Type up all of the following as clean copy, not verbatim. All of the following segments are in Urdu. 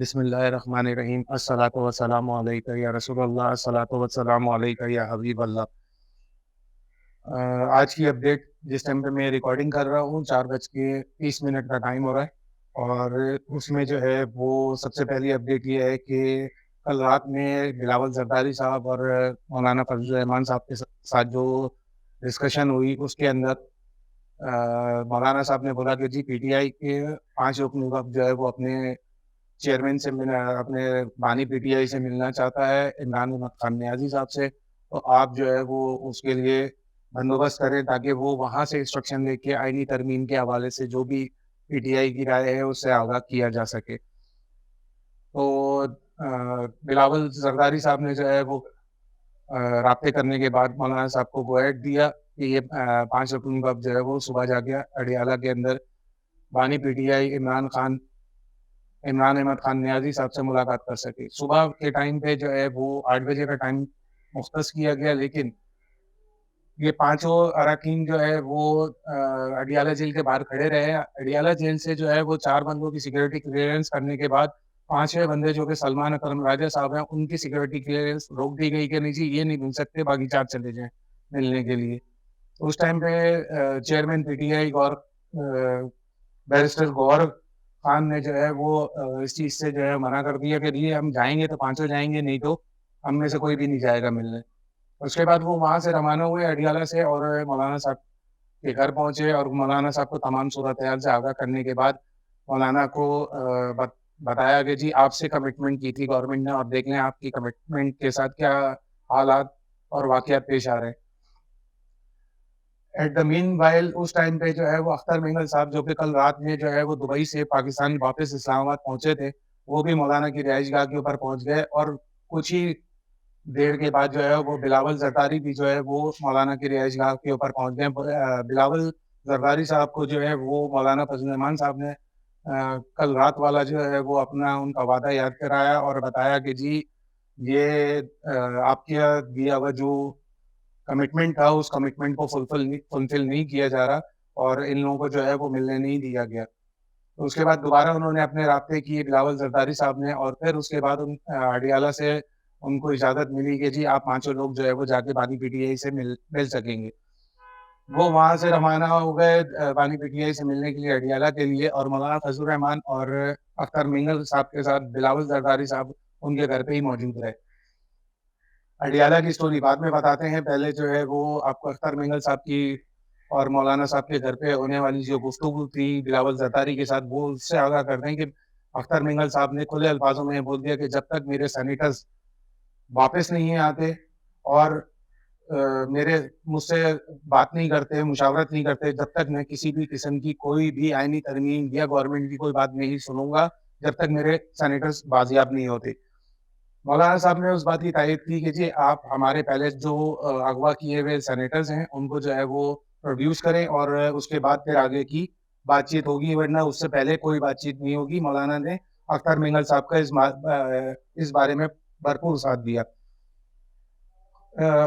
بسم اللہ الرحمن الرحیم الصلاۃ والسلام علیکہ یا رسول اللہ الصلاۃ والسلام علیکہ یا حبیب اللہ۔ آج کی اپڈیٹ جس ٹائم پہ میں ریکارڈنگ کر رہا ہوں 4:30 کا ٹائم ہو رہا ہے، اور اس میں جو ہے وہ سب سے پہلی اپڈیٹ یہ ہے کہ کل رات میں بلاول زرداری صاحب اور مولانا فضل الرحمان صاحب کے ساتھ جو ڈسکشن ہوئی اس کے اندر مولانا صاحب نے بولا کہ جی پی ٹی آئی کے 5 رکن وقت جو ہے وہ اپنے چیئرمین سے اپنے بانی پی ٹی آئی سے ملنا چاہتا ہے، عمران احمد خان نیازی صاحب سے، تو آپ جو ہے وہ اس کے لیے بندوبست کریں تاکہ وہ وہاں سے انسٹرکشن لے کے آئینی ترمیم کے حوالے سے جو بھی پی ٹی آئی کی رائے ہے اس سے آگاہ کیا جا سکے۔ تو بلاول زرداری صاحب نے جو ہے وہ رابطے کرنے کے بعد مولانا صاحب کو گوئیٹ دیا کہ یہ 5 رکن وقت جو ہے وہ صبح جا کے اڈیالہ کے اندر بانی P T I Imran Ahmad Khan Niazi صاحب سے ملاقات کر سکے۔ صبح کے ٹائم پہ جو ہے وہ 8 بجے کا ٹائم مختص کیا گیا، لیکن یہ 5 اراکین جو ہے وہ اڈیالہ جیل کے باہر کھڑے رہے۔ اڈیالہ جیل سے جو ہے وہ 4 بندوں کی سیکورٹی کلیئرنس کرنے کے بعد 5ویں بندے جو کہ سلمان اکرم راجہ صاحب ہیں ان کی سیکورٹی کلیئرنس روک دی گئی کہ نہیں جی یہ نہیں مل سکتے، باقی 4 چلے جائیں ملنے کے لیے۔ اس ٹائم پہ چیئرمین پی ٹی آئی بیرسٹر گور خان نے جو ہے وہ اس چیز سے جو ہے منع کر دیا کہ یہ ہم جائیں گے تو 5 جائیں گے، نہیں تو ہم میں سے کوئی بھی نہیں جائے گا ملنے۔ اس کے بعد وہ وہاں سے روانہ ہوئے اڈیالہ سے اور مولانا صاحب کے گھر پہنچے، اور مولانا صاحب کو تمام صورتحال سے آگاہ کرنے کے بعد مولانا کو بتایا کہ جی آپ سے کمٹمنٹ کی تھی گورنمنٹ نے، اور دیکھ لیں آپ کی کمٹمنٹ کے ساتھ کیا حالات اور واقعات پیش آ رہے ہیں۔ ایٹ دا مین وائل اس ٹائم پہ جو ہے وہ اختر مینگل صاحب جو کہ کل رات میں جو ہے وہ دبئی سے پاکستان واپس اسلام آباد پہنچے تھے، وہ بھی مولانا کی رہائش گاہ کے اوپر پہنچ گئے، اور کچھ ہی دیر کے بعد جو ہے وہ بلاول زرداری بھی جو ہے وہ مولانا کی رہائش گاہ کے اوپر پہنچ گئے۔ بلاول زرداری صاحب کو جو ہے وہ مولانا فضل الرحمان صاحب نے کل رات والا جو ہے وہ اپنا ان کا وعدہ یاد کرایا اور بتایا کہ جی یہ آپ کا دیا ہوا جو کمٹمنٹ تھا اس کمٹمنٹ کو فلفل نہیں کیا جا رہا، اور ان لوگوں کو جو ہے وہ ملنے نہیں دیا گیا۔ تو اس کے بعد دوبارہ انہوں نے اپنے رابطے کیے بلاول زرداری صاحب نے، اور پھر اس کے بعد اڈیالہ سے ان کو اجازت ملی کہ جی آپ 5 لوگ جو ہے وہ جا کے بانی پی ٹی آئی سے مل سکیں گے۔ وہ وہاں سے روانہ ہو گئے بانی پی ٹی آئی سے ملنے کے لیے اڈیالہ کے لیے، اور مولانا فضل الرحمان اور اختر مینگل صاحب کے ساتھ بلاول زرداری صاحب ان کے گھر پہ ہی موجود رہے۔ اڈیالہ کی سٹوری بعد میں بتاتے ہیں، پہلے جو ہے وہ آپ کو اختر مینگل صاحب کی اور مولانا صاحب کے گھر پہ ہونے والی جو گفتگو تھی بلاول زرداری کے ساتھ وہ اس سے آگاہ کر دیں کہ اختر مینگل صاحب نے کھلے الفاظوں میں بول دیا کہ جب تک میرے سینیٹرز واپس نہیں آتے اور مجھ سے بات نہیں کرتے، مشاورت نہیں کرتے، جب تک میں کسی بھی قسم کی کوئی بھی آئینی ترمیم یا گورنمنٹ کی کوئی بات نہیں سنوں گا جب تک میرے سینیٹرز بازیاب نہیں ہوتے۔ مولانا صاحب نے اس بات کی تائید کی کہ جی آپ ہمارے پہلے جو اغوا کیے ہوئے سینیٹرز ہیں ان کو جو ہے وہ پروڈیوس کریں، اور اس کے بعد پھر آگے کی بات چیت ہوگی، ورنہ اس سے پہلے کوئی بات چیت نہیں ہوگی۔ مولانا نے اختر مینگل صاحب کا اس بارے میں بھرپور ساتھ دیا۔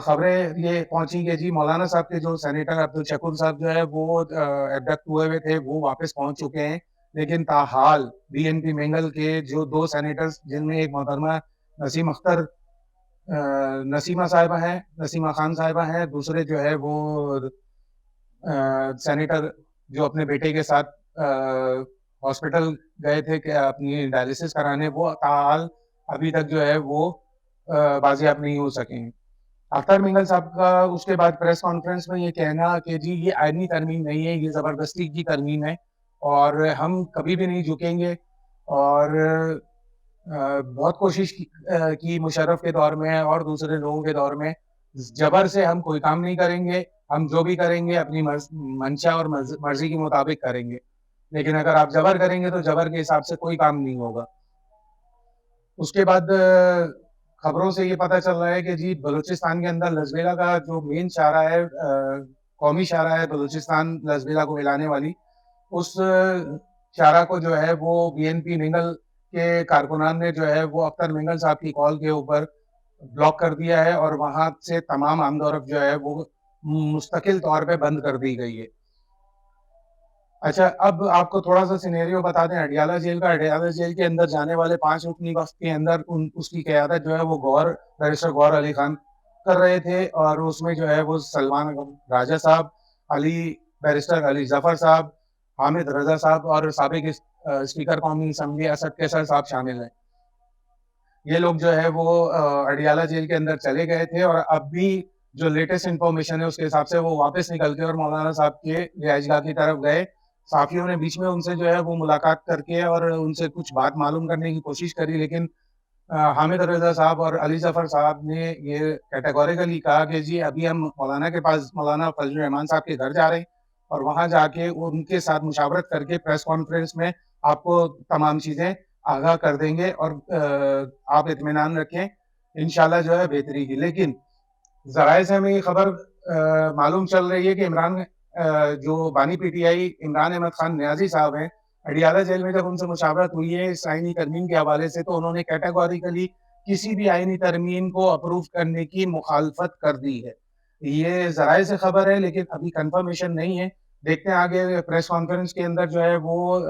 خبریں یہ پہنچی کہ جی مولانا صاحب کے جو سینیٹر عبدالشکور صاحب جو ہے وہ ایبڈکٹ ہوئے ہوئے تھے، وہ واپس پہنچ چکے ہیں، لیکن تاحال بی این پی مینگل کے جو 2 سینیٹرز جن میں ایک محترمہ نسیمہ صاحبہ ہیں، نسیمہ خان صاحبہ ہیں، دوسرے جو ہے وہ سینیٹر جو اپنے بیٹے کے ساتھ ہاسپٹل گئے تھے کہ اپنی ڈائلسس کرانے، وہ تاحال ابھی تک جو ہے وہ بازیاب نہیں ہو سکیں۔ اختر مینگل صاحب کا اس کے بعد پریس کانفرنس میں یہ کہنا کہ جی یہ آئینی ترمیم نہیں ہے، یہ زبردستی کی ترمیم ہے، اور ہم کبھی بھی نہیں جھکیں گے، اور بہت کوشش کی مشرف کے دور میں اور دوسرے لوگوں کے دور میں، جبر سے ہم کوئی کام نہیں کریں گے، ہم جو بھی کریں گے اپنی منشا اور مرضی کے مطابق کریں گے، لیکن اگر آپ جبر کریں گے تو جبر کے حساب سے کوئی کام نہیں ہوگا۔ اس کے بعد خبروں سے یہ پتہ چل رہا ہے کہ جی بلوچستان کے اندر لزبیلا کا جو مین شاہراہ ہے، قومی شاہراہ ہے بلوچستان لزبیلا کو ملانے والی، اس شاہراہ کو جو ہے وہ بی این پی مینگل کے کارکنان نے جو ہے وہ اختر مینگل صاحب کی کال کے اوپر بلاک کر دیا ہے، اور وہاں سے تمام آمد و رفت جو ہے وہ مستقل طور پہ بند کر دی گئی ہے۔ اچھا اب آپ کو تھوڑا سا سینیریو بتا دیں اڈیالہ جیل کا. اڈیالہ جیل کے اندر جانے والے 5 رکنی وقت کے اندر اس کی قیادت جو ہے وہ بیرسٹر گور علی خان کر رہے تھے, اور اس میں جو ہے وہ سلمان راجہ صاحب, بیرسٹر علی ظفر صاحب, حامد رضا صاحب اور سابق اسپیکر قومی اسمبلی اسد کیسر صاحب شامل ہیں. یہ لوگ جو ہے وہ اڈیالہ جیل کے اندر چلے گئے تھے, اور اب بھی جو لیٹسٹ انفارمیشن ہے اس کے حساب سے وہ واپس نکل کے اور مولانا صاحب کے رہائش گاہ کی طرف گئے. صحافیوں نے بیچ میں ان سے جو ہے وہ ملاقات کر کے اور ان سے کچھ بات معلوم کرنے کی کوشش کری, لیکن حامد رضا صاحب اور علی ظفر صاحب نے یہ کیٹیگوریکلی کہا کہ جی ابھی ہم مولانا کے پاس, مولانا فضل الرحمان صاحب کے گھر جا رہے ہیں, اور وہاں جا کے ان کے ساتھ مشاورت کر کے پریس کانفرنس میں آپ کو تمام چیزیں آگاہ کر دیں گے, اور آپ اطمینان رکھیں انشاءاللہ جو ہے بہتری کی. لیکن ذرائع سے ہمیں یہ خبر معلوم چل رہی ہے کہ عمران جو بانی P T I Imran Ahmad Khan Niazi صاحب ہیں, اڈیالہ جیل میں جب ان سے مشاورت ہوئی ہے اس آئینی ترمیم کے حوالے سے, تو انہوں نے کیٹیگوریکلی کسی بھی آئینی ترمیم کو اپروو کرنے کی مخالفت کر دی ہے. یہ ذرائع سے خبر ہے لیکن ابھی کنفرمیشن نہیں ہے. دیکھتے ہیں آگے پریس کانفرنس کے اندر جو ہے وہ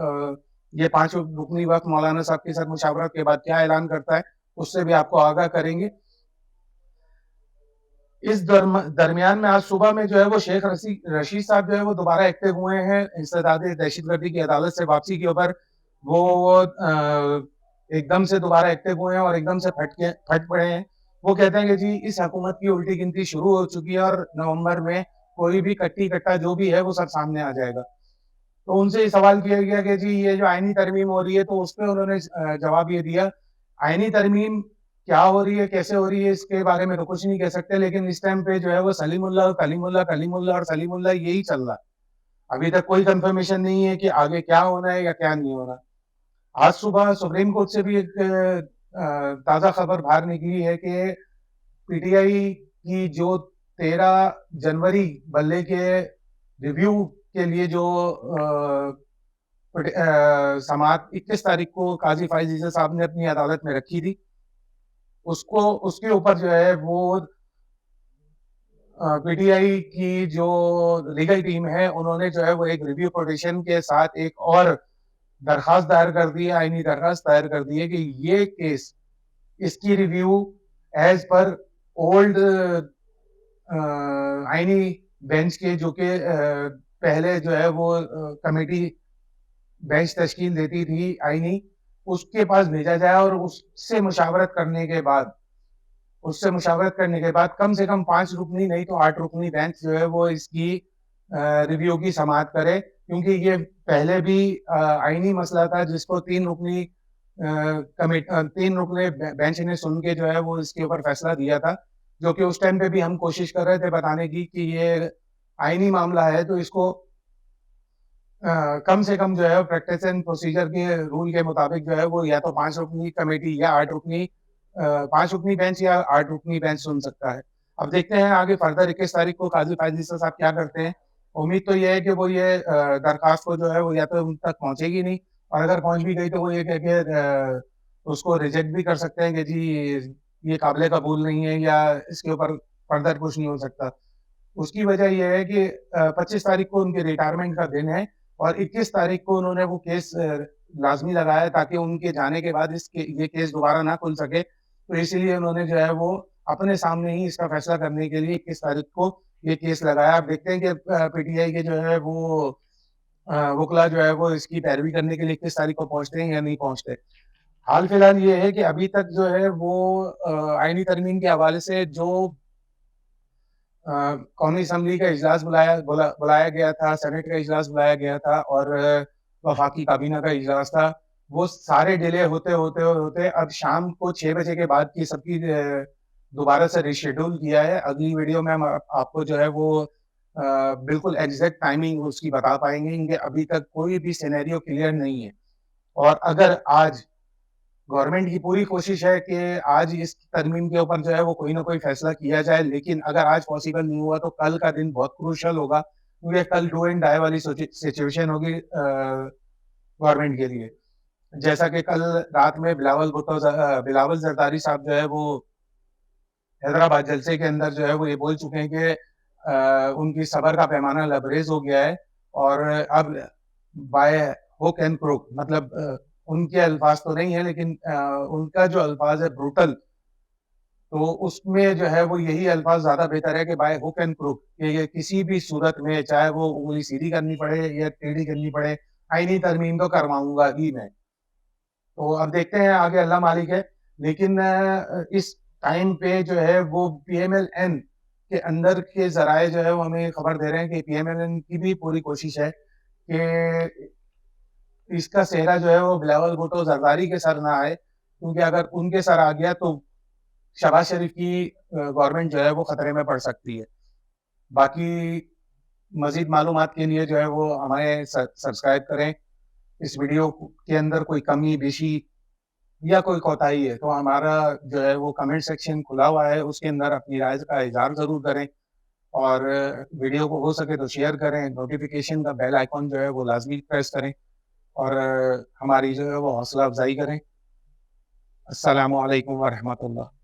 یہ 5 رکنی وقت مولانا صاحب کے ساتھ مشاورت کے بعد کیا اعلان کرتا ہے, اس سے بھی آپ کو آگاہ کریں گے. اس درمیان میں آج صبح میں جو ہے وہ شیخ رشید صاحب جو ہے وہ دوبارہ ایکٹیو ہوئے ہیں انسداد دہشت گردی کی عدالت سے واپسی کے اوپر. وہ ایک دم سے دوبارہ ایکٹیو ہوئے ہیں اور ایک دم سے پھٹ پڑے ہیں. وہ کہتے ہیں کہ جی اس حکومت کی الٹی گنتی شروع ہو چکی ہے اور نومبر میں کوئی بھی کٹی کٹا جو بھی ہے وہ سب سامنے آ جائے گا. تو ان سے یہ سوال کیا گیا کہ جی یہ جو آئینی ترمیم ہو رہی ہے, تو اس پہ انہوں نے جواب یہ دیا آئینی ترمیم کیا ہو رہی ہے, کیسے ہو رہی ہے, اس کے بارے میں تو کچھ نہیں کہہ سکتے, لیکن اس ٹائم پہ جو ہے وہ سلیم اللہ کلیم اللہ کلیم اللہ اور سلیم اللہ یہی چل رہا. ابھی تک کوئی کنفرمیشن نہیں ہے کہ آگے کیا ہونا ہے یا کیا نہیں ہونا. آج صبح سپریم کورٹ سے بھی ایک تازہ خبر باہر نکلی ہے کہ پی ٹی آئی کی جو 13 جنوری بلے کے ریویو کے لیے جو سماعت 21 تاریخ کو قاضی فائز عیسی صاحب نے اپنی عدالت میں رکھی تھی, اس کے اوپر جو ہے وہ پی ٹی آئی کی جو لیگل ٹیم ہے انہوں نے جو ہے وہ ایک ریویو پٹیشن کے ساتھ ایک اور درخواست دائر کر دی ہے, آئینی درخواست دائر کر دی ہے کہ یہ کیس اس کی ریویو ایز پر اولڈ آئینی بینچ کے جو کہ پہلے جو ہے وہ کمیٹی بینچ تشکیل دیتی تھی آئینی, اس کے پاس بھیجا جائے, اور اس سے مشاورت کرنے کے بعد کم سے کم 5 رکنی نہیں تو 8 رکنی بینچ جو ہے وہ اس کی ریویو کی سماعت کرے, کیونکہ یہ پہلے بھی آئینی مسئلہ تھا جس کو 3 رکنی بینچ نے سن کے جو ہے وہ اس کے اوپر فیصلہ دیا تھا, جو کہ اس ٹائم پہ بھی ہم کوشش کر رہے تھے بتانے کی کہ یہ آئینی معاملہ ہے تو اس کو کم سے کم جو ہے پریکٹس اینڈ پروسیجر کے رول کے مطابق جو ہے وہ یا تو 5 رکنی کمیٹی یا 5 رکنی بینچ یا 8 رکنی بینچ سن سکتا ہے. اب دیکھتے ہیں آگے فردر 21 تاریخ کو قاضی فائز عیسی صاحب کیا کرتے ہیں. امید تو یہ ہے کہ وہ یہ درخواست کو جو ہے وہ یا تو ان تک پہنچے گی نہیں, اور اگر پہنچ بھی گئی تو وہ یہ کہہ کے اس کو ریجیکٹ بھی کر سکتے ہیں کہ جی یہ قابل قبول نہیں ہے یا اس کے اوپر فردر کچھ نہیں ہو سکتا. اس کی وجہ یہ ہے کہ 25 تاریخ کو ان کے ریٹائرمنٹ کا دن ہے, اور 21 تاریخ کو انہوں نے وہ کیس لازمی لگایا تاکہ ان کے جانے کے بعد یہ کیس دوبارہ نہ کھل سکے. تو اسی لیے انہوں نے جو ہے وہ اپنے سامنے ہی اس کا فیصلہ کرنے کے لیے 21 تاریخ کو یہ کیس لگایا. آپ دیکھتے ہیں کہ پی ٹی آئی کے جو ہے وہ وکلا جو ہے وہ اس کی پیروی کرنے کے لیے 21 تاریخ کو پہنچتے ہیں یا نہیں پہنچتے. حال فی الحال یہ ہے کہ ابھی تک جو ہے وہ آئینی ترمیم کے حوالے سے جو قومی اسمبلی کا اجلاس بلایا گیا تھا, سینٹ کا اجلاس بلایا گیا تھا, اور وفاقی کابینہ کا اجلاس تھا, وہ سارے ڈیلے ہوتے اب شام کو 6 بجے کے بعد کی سب کی دوبارہ سے ریشیڈول کیا ہے. اگلی ویڈیو میں ہم آپ کو جو ہے وہ بالکل ایگزیکٹ ٹائمنگ اس کی بتا پائیں گے, کہ ابھی تک کوئی بھی سینیریو کلیئر نہیں ہے. اور اگر آج گورنمنٹ کی پوری کوشش ہے کہ آج اس ترمیم کے اوپر جو ہے وہ کوئی نہ کوئی فیصلہ کیا جائے, لیکن اگر آج پاسبل نہیں ہوا تو کل کا دن بہت کروشل ہوگا, کیونکہ کل ڈو اینڈ ڈائی والی سچویشن ہوگی گورنمنٹ کے لیے. جیسا کہ کل رات میں بلاول زرداری صاحب جو ہے وہ حیدرآباد جلسے کے اندر جو ہے وہ یہ بول چکے ہیں کہ ان کی صبر کا پیمانہ لبریز ہو گیا ہے, اور اب بائی ہوک اینڈ کروک، مطلب ان کے الفاظ تو نہیں ہے لیکن ان کا جو الفاظ ہے بروٹل، تو اس میں جو ہے وہ یہی الفاظ زیادہ بہتر ہے کہ بائی ہوک اینڈ کروک، کہ یہ کسی بھی صورت میں چاہے وہ انگلی سیدھی کرنی پڑے یا ٹیڑھی کرنی پڑے، آئینی ترمیم تو کرواؤں گا ہی میں. تو اب دیکھتے ہیں آگے، اللہ مالک ہے. لیکن اس ٹائم پہ جو ہے وہ پی ایم ایل این کے اندر کے ذرائع جو ہے وہ ہمیں خبر دے رہے ہیں کہ پی ایم ایل این کی بھی پوری کوشش ہے کہ اس کا چہرہ جو ہے وہ بلاول بھٹو زرداری کے سر نہ آئے، کیونکہ اگر ان کے سر آ گیا تو شہباز شریف کی گورنمنٹ جو ہے وہ خطرے میں پڑ سکتی ہے. باقی مزید معلومات کے لیے جو ہے وہ ہمیں سبسکرائب کریں. اس ویڈیو کے اندر کوئی کمی بیشی یا کوئی کوتاہی ہے تو ہمارا جو ہے وہ کمنٹ سیکشن کھلا ہوا ہے، اس کے اندر اپنی رائے کا اظہار ضرور کریں، اور ویڈیو کو ہو سکے تو شیئر کریں. نوٹیفیکیشن کا بیل آئیکن جو ہے وہ لازمی پریس کریں، اور ہماری جو ہے وہ حوصلہ افزائی کریں. السلام علیکم ورحمۃ اللہ.